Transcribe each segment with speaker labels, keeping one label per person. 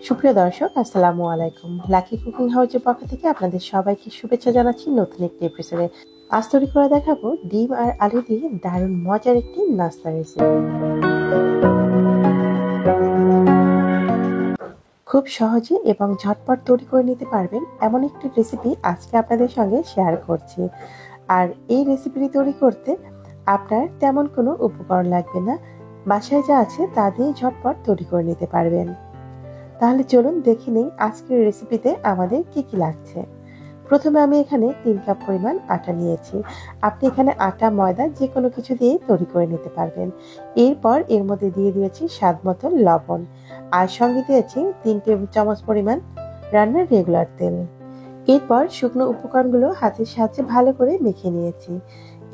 Speaker 1: সুপ্রিয় দর্শক, আসসালামু আলাইকুম। লাকি কুকিং হাউসের পক্ষ থেকে আপনাদের সবাইকে শুভেচ্ছা জানাচ্ছি নতুন একটি এপিসোডে। আজ তৈরি করে দেখাবো ডিম আর আলু দিয়ে দারুণ মজার একটি নাস্তা রেসিপি। খুব সহজে এবং ঝটপট তৈরি করে নিতে পারবেন এমন একটি রেসিপি আজকে আপনাদের সঙ্গে শেয়ার করছি। আর এই রেসিপিটি তৈরি করতে আপনার তেমন কোনো উপকরণ লাগবে না, বাসায় যা আছে তা দিয়ে ঝটপট তৈরি করে নিতে পারবেন। তাহলে চলুন দেখে নেই আজকের রেসিপিতে আমাদের কি কি লাগছে। প্রথমে আমি এখানে 3 কাপ পরিমাণ আটা নিয়েছি। আপনি এখানে আটা ময়দা যে কোনো কিছু দিয়ে তৈরি করে নিতে পারবেন। এরপর এর মধ্যে দিয়ে দিয়েছি স্বাদ মতো লবণ, আর সঙ্গে দিয়েছি 3 টেবিল চামচ পরিমাণ রান্নার রেগুলার তেল। এরপর শুকনো উপকরণগুলো হাতের সাহায্যে ভালো করে মেখে নিয়েছি।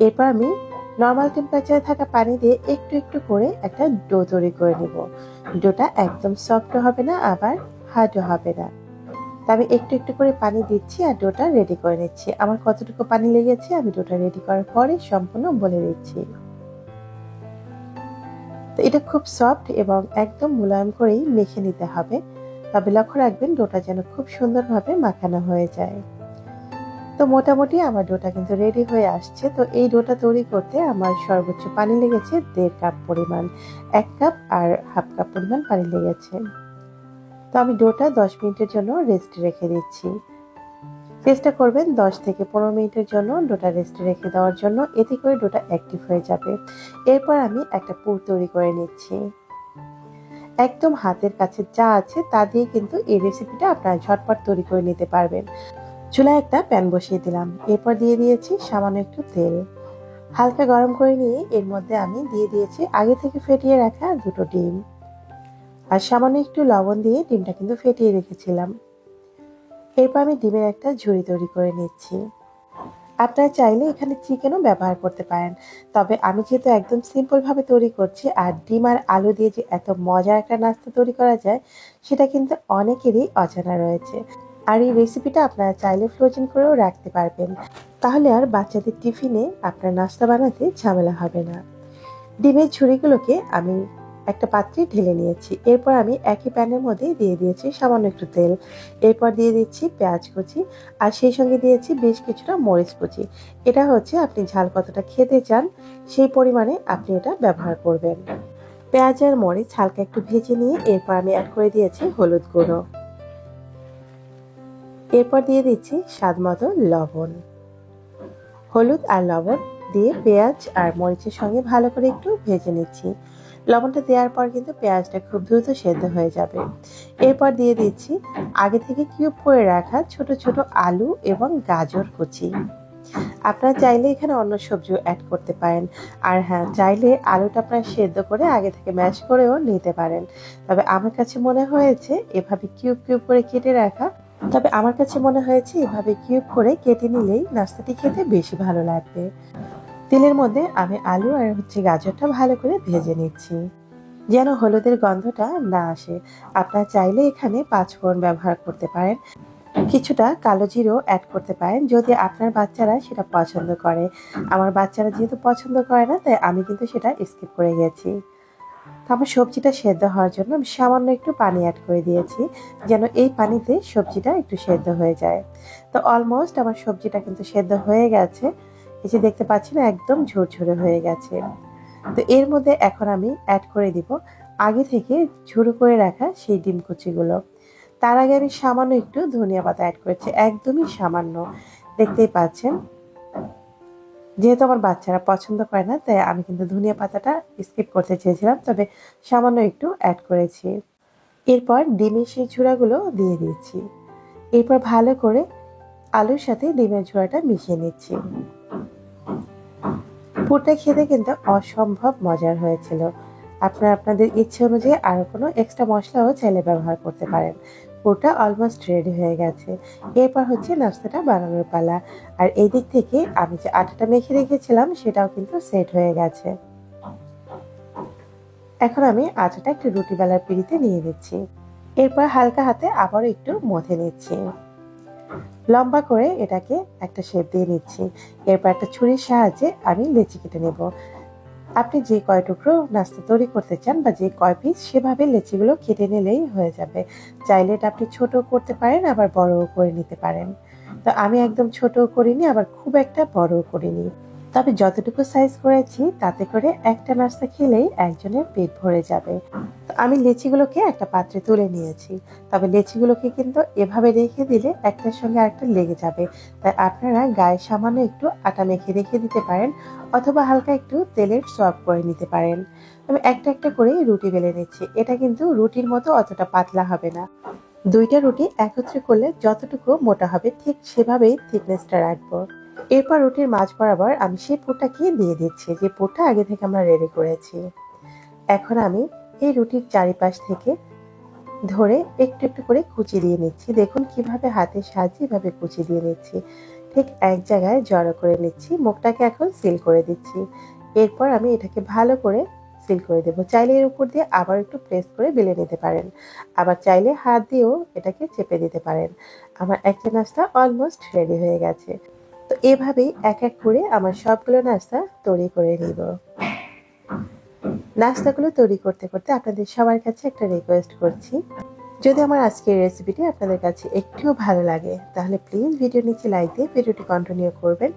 Speaker 1: এরপর আমি নর্মাল টেম্পারেচারে থাকা পানি দিয়ে একটু একটু করে একটা ডো তৈরি করে নেব। ডোটা একদম সফট হবে না, আবার হার্ডও হবে না। আমি একটু একটু করে পানি দিচ্ছি আর ডোটা রেডি করে নিচ্ছি। আমার কতটুকু পানি লেগেছে আমি ডোটা রেডি করার পরে সম্পূর্ণ বলে দিচ্ছি। তো এটা খুব সফট এবং একদম মোলায়েম করেই মেখে নিতে হবে। তবে লক্ষ্য রাখবেন ডোটা যেন খুব সুন্দরভাবে মাখানো হয়ে যায়। তো মোটামুটি আমার ডোটা কিন্তু রেডি হয়ে আসছে। তো এই ডোটা তৈরি করতে আমার সর্বোচ্চ পানি লেগেছে 1.5 কাপ পরিমাণ। 1 কাপ আর হাফ কাপ পরিমাণ পানি লেগেছে। তো আমি ডোটা 10 মিনিটের জন্য রেস্টে রেখে দিচ্ছি। চেষ্টা করবেন 10 থেকে 15 মিনিটের জন্য ডোটা রেস্টে রেখে দেওয়ার জন্য, এতে করে ডোটা অ্যাক্টিভ হয়ে যাবে। এরপর আমি একটা পুর তৈরি করে নিচ্ছি। একদম হাতের কাছে যা আছে তা দিয়ে কিন্তু এই রেসিপিটা আপনারা ঝটপট তৈরি করে নিতে পারবেন। চুলায় একটা প্যান বসিয়ে দিলাম। এরপর দিয়ে দিয়েছি সামান্য একটু তেল। হালকা গরম করে নিয়ে এর মধ্যে আমি দিয়ে দিয়েছি আগে থেকে ফেটিয়ে রাখা 2টো ডিম, আর সামান্য একটু লবণ দিয়ে ডিমটা কিন্তু ফেটিয়ে রেখেছিলাম। এরপর আমি ডিমের একটা ঝুড়ি তৈরি করে নিচ্ছি। আপনারা চাইলে এখানে চিকেনও ব্যবহার করতে পারেন, তবে আমি যেহেতু একদম সিম্পল ভাবে তৈরি করছি আর ডিম আর আলু দিয়ে যে এত মজার একটা নাস্তা তৈরি করা যায় সেটা কিন্তু অনেকেরই অজানা রয়েছে। আর এই রেসিপিটা আপনারা চাইলে ফ্রোজেন করেও রাখতে পারবেন, তাহলে আর বাচ্চাদের টিফিনে আপনার নাস্তা বানাতে ঝামেলা হবে না। ডিমের ঝুড়িগুলোকে আমি একটা পাত্রে ঢেলে নিয়েছি। এরপর আমি একই প্যানের মধ্যে দিয়ে দিয়েছি সামান্য একটু তেল। এরপর দিয়ে দিচ্ছি পেঁয়াজ কুচি, আর সেই সঙ্গে দিয়েছি বেশ কিছুটা মরিচ কুচি। এটা হচ্ছে আপনি ঝাল কতটা খেতে চান সেই পরিমাণে আপনি এটা ব্যবহার করবেন। পেঁয়াজ আর মরিচ হালকা একটু ভেজে নিয়ে এরপর আমি অ্যাড করে দিয়েছি হলুদ গুঁড়ো। এরপর দিয়ে দিচ্ছি স্বাদ মতো লবণ। হলুদ আর লবণ দিয়ে পেঁয়াজ আর মরিচের সঙ্গে ভালো করে একটু ভেজে নিচ্ছি। লবণটা দেওয়ার পর কিন্তু পেঁয়াজটা খুব দ্রুত সেদ্ধ হয়ে যাবে। এরপর দিয়ে দিচ্ছি আগে থেকে কিউব করে রাখা ছোট ছোট আলু এবং গাজর কুচি। আপনারা চাইলে এখানে অন্য সবজিও অ্যাড করতে পারেন, আর হ্যাঁ, চাইলে আলুটা আপনারা সেদ্ধ করে আগে থেকে ম্যাশ করেও নিতে পারেন। তবে আমার কাছে মনে হয়েছে এভাবে কিউব কিউব করে কেটে নিলেই নাস্তাটি খেতে বেশি ভালো লাগবে। তেলের মধ্যে আমি আলু আর গাজরটা ভালো করে ভেজে নিচ্ছি, যেন হলুদের গন্ধটা না আসে। আপনারা চাইলে এখানে 5 ফোড়ন ব্যবহার করতে পারেন, কিছুটা কালো জিরেও অ্যাড করতে পারেন যদি আপনার বাচ্চারা সেটা পছন্দ করে। আমার বাচ্চারা যেহেতু পছন্দ করে না, তাই আমি কিন্তু সেটা স্কিপ করে গেছি। তো আমার সবজিটা সেদ্ধ হওয়ার জন্য আমি সামান্য একটু পানি অ্যাড করে দিয়েছি, যেন এই পানিতে সবজিটা একটু সেদ্ধ হয়ে যায়। তো অলমোস্ট আমার সবজিটা কিন্তু সেদ্ধ হয়ে গেছে। এই যে দেখতে পাচ্ছেন একদম ঝরঝরে হয়ে গেছে। তো এর মধ্যে এখন আমি অ্যাড করে দিব আগে থেকে ঝুড়ো করে রাখা সেই ডিম কুচিগুলো। তার আগে আমি সামান্য একটু ধনিয়া পাতা অ্যাড করেছি, একদমই সামান্য। দেখতেই পাচ্ছেন, যেহেতু আমার বাচ্চারা পছন্দ করে না তাই আমি কিন্তু ধনিয়া পাতাটা স্কিপ করতে চেয়েছিলাম, তবে সামান্য একটু অ্যাড করেছি। এরপর ডিমের সেই ঝুড়াগুলো দিয়ে দিচ্ছি। এরপর ভালো করে আলুর সাথে ডিমের ঝুড়াটা মিশিয়ে নিচ্ছি। পুরটা খেতে কিন্তু অসম্ভব মজার হয়েছিল। আপনারা আপনাদের ইচ্ছে অনুযায়ী আরো কোনো এক্সট্রা মশলাও চাইলে ব্যবহার করতে পারেন। পুরটা অলমোস্ট রেডি হয়ে গেছে। এরপর হচ্ছে নাস্তাটা বানানোর পালা। আর এই দিক থেকে আমি যে আটাটা মেখে রেখেছিলাম সেটাও কিন্তু সেট হয়ে গেছে। এখন আমি আটাটা একটু রুটি বেলার পিঁড়িতে নিয়ে নিচ্ছি। এরপর হালকা হাতে আবারও একটু মথে নিচ্ছি। লম্বা করে এটাকে একটা শেপ দিয়ে নিচ্ছি। এরপর একটা ছুরির সাহায্যে আমি লেচি কেটে নেব। আপনি যে কয় টুকরো নাস্তা তৈরি করতে চান বা যে কয় পিস সেভাবে লেচিগুলো কেটে নিলেই হয়ে যাবে। চাইলে এটা আপনি ছোট করতে পারেন, আবার বড়ও করে নিতে পারেন। তো আমি একদম ছোটও করিনি, আবার খুব একটা বড়ও করিনি। তবে যতটুকু সাইজ করেছি তাতে করে একটা নাস্তা খেলেই একজনের পেট ভরে যাবে। তো আমি লেচিগুলোকে একটা পাত্রে তুলে নিয়েছি। তবে লেচিগুলোকে কিন্তু এভাবে রেখে দিলে একটার সঙ্গে আরেকটা লেগে যাবে। তাই আপনারা গায়ে সামান্য একটু আটা মেখে রেখে দিতে পারেন, অথবা হালকা একটু তেলের সোয়াব করে নিতে পারেন। আমি একটা একটা করে রুটি বেলে নিচ্ছি। এটা কিন্তু রুটির মতো অতটা পাতলা হবে না। দুইটা রুটি একত্রে করলে যতটুকু মোটা হবে ঠিক সেভাবেই থিকনেসটা রাখবো। এরপর রুটির মাঝ বরাবর আমি সেই পুরটাকে দিয়ে দিচ্ছি, যে পুরটা আগে থেকে আমরা রেডি করেছি। এখন আমি এই রুটির চারিপাশ থেকে ধরে একটু একটু করে কুচি দিয়ে নিচ্ছি। দেখুন কিভাবে হাতের সাহায্যে এভাবে কুচি দিয়ে নিচ্ছি। ঠিক এক জায়গায় জড়ো করে নিচ্ছি। মুখটাকে এখন সিল করে দিচ্ছি। এরপর আমি এটাকে ভালো করে সিল করে দেবো। চাইলে এর উপর দিয়ে আবার একটু প্রেস করে বেলে নিতে পারেন, আবার চাইলে হাত দিয়েও এটাকে চেপে দিতে পারেন। আমার একটা নাস্তা অলমোস্ট রেডি হয়ে গেছে। তো এভাবেই এক এক করে আমার সবগুলো নাস্তা তৈরি করে নিব। নাস্তাগুলো তৈরি করতে করতে আপনাদের সবার কাছে একটা রিকোয়েস্ট করছি, যদি আমার আজকের রেসিপিটি আপনাদের কাছে একটুও ভালো লাগে তাহলে প্লিজ ভিডিও নিচে লাইক দিয়ে ভিডিওটি কন্টিনিউ করবেন,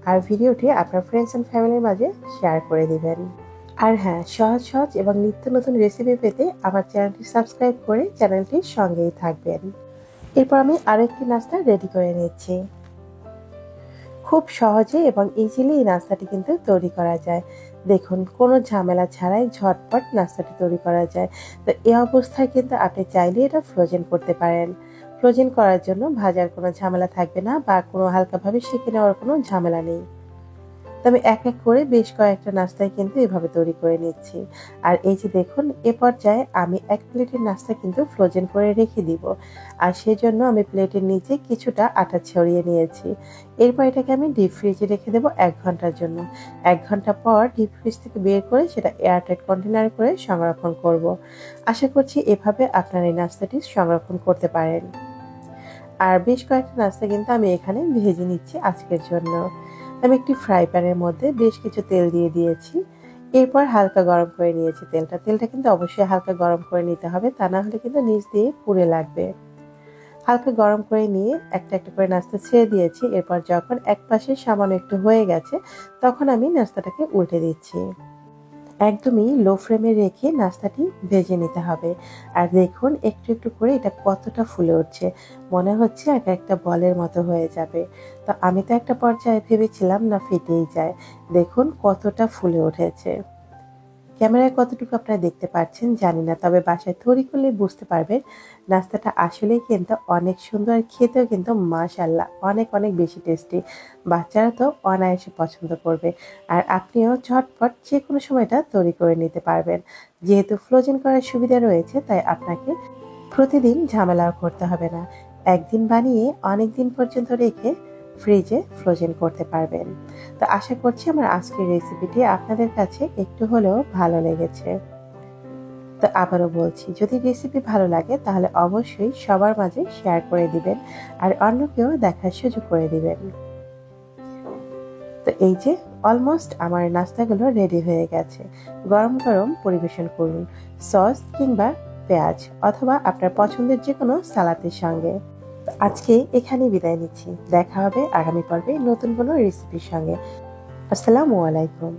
Speaker 1: আর ভিডিওটি আপনার ফ্রেন্ডস অ্যান্ড ফ্যামিলির মাঝে শেয়ার করে দিবেন। আর হ্যাঁ, সহজ সহজ এবং নিত্য নতুন রেসিপি পেতে আমার চ্যানেলটি সাবস্ক্রাইব করে চ্যানেলটির সঙ্গেই থাকবেন। এরপর আমি আরো একটি নাস্তা রেডি করে নিচ্ছি। খুব সহজে এবং ইজিলি এই নাস্তাটি কিন্তু তৈরি করা যায়। দেখুন, কোনো ঝামেলা ছাড়াই ঝটপট নাস্তাটি তৈরি করা যায়। তো এই অবস্থায় কিন্তু আপনি চাইলে এটা ফ্রোজেন করতে পারেন। ফ্রোজেন করার জন্য ভাজার কোনো ঝামেলা থাকবে না, বা কোনো হালকাভাবে সেঁকে নেওয়ার কোনো ঝামেলা নেই। তবে এক এক করে বেশ কয়েকটা নাস্তায় কিন্তু এভাবে তৈরি করে নিচ্ছি। আর এই যে দেখুন, এ পর্যায়ে আমি এক প্লেটের নাস্তা কিন্তু ফ্রোজেন করে রেখে দিব। আর সেজন্য আমি প্লেটের নিচে কিছুটা আটা ছড়িয়ে নিয়েছি। এরপর এটাকে আমি ডিপ ফ্রিজে রেখে দেবো 1 ঘন্টার জন্য। 1 ঘন্টা পর ডিপ ফ্রিজ থেকে বের করে সেটা এয়ারটাইট কন্টেনারে করে সংরক্ষণ করব। আশা করছি এভাবে আপনারা এই নাস্তাটি সংরক্ষণ করতে পারেন। আর বেশ কয়েকটা নাস্তা কিন্তু আমি এখানে ভেজে নিচ্ছি আজকের জন্য। আমি একটি ফ্রাই প্যানের মধ্যে বেশ কিছু তেল দিয়ে দিয়েছি। এরপর হালকা গরম করে নিয়েছি তেলটা কিন্তু অবশ্যই হালকা গরম করে নিতে হবে, তা না হলে কিন্তু নিচ দিয়ে পুড়ে লাগবে। হালকা গরম করে নিয়ে একটা একটা করে নাস্তা ছেড়ে দিয়েছি। এরপর যখন এক পাশে সামান্য একটু হয়ে গেছে তখন আমি নাস্তাটাকে উল্টে দিচ্ছি। একদমই লো ফ্লেমে রেখে নাস্তাটি ভেজে নিতে হবে। আর দেখুন একটু একটু করে এটা কতটা ফুলে উঠছে, মনে হচ্ছে এক একটা বলের মতো হয়ে যাবে। তো আমি তো একটা পর্যায়ে ভেবেছিলাম না ফেটেই যায়। দেখুন কতটা ফুলে উঠেছে। ক্যামেরায় কতটুকু আপনারা দেখতে পাচ্ছেন জানি না, তবে বাসায় তৈরি করলে বুঝতে পারবেন নাস্তাটা আসলেই কিন্তু অনেক সুন্দর, আর খেতেও কিন্তু মাশাআল্লাহ অনেক অনেক বেশি টেস্টি। বাচ্চারা তো অনায়াসে পছন্দ করবে। আর আপনিও ঝটপট যে কোনো সময়টা তৈরি করে নিতে পারবেন। যেহেতু ফ্রোজেন করার সুবিধা রয়েছে, তাই আপনাকে প্রতিদিন ঝামেলাও করতে হবে না। একদিন বানিয়ে অনেক দিন পর্যন্ত রেখে ফ্রিজে ফ্রোজেন করতে পারবেন। তো আশা করছি আমার আজকের রেসিপিটি আপনাদের কাছে একটু হলেও ভালো লেগেছে। তো আবারও বলছি, যদি রেসিপি ভালো লাগে তাহলে অবশ্যই সবার মাঝে শেয়ার করে দিবেন, আর অন্যকেও দেখার সুযোগ করে দিবেন। তো এই যে অলমোস্ট আমার নাস্তাগুলো রেডি হয়ে গেছে। গরম গরম পরিবেশন করুন সস কিংবা পেঁয়াজ, অথবা আপনার পছন্দের যে কোনো সালাদের সঙ্গে। আজকে এখানেই বিদায় নিচ্ছি। দেখা হবে আগামী পর্বে নতুন কোনো রেসিপির সঙ্গে। আসসালামু আলাইকুম।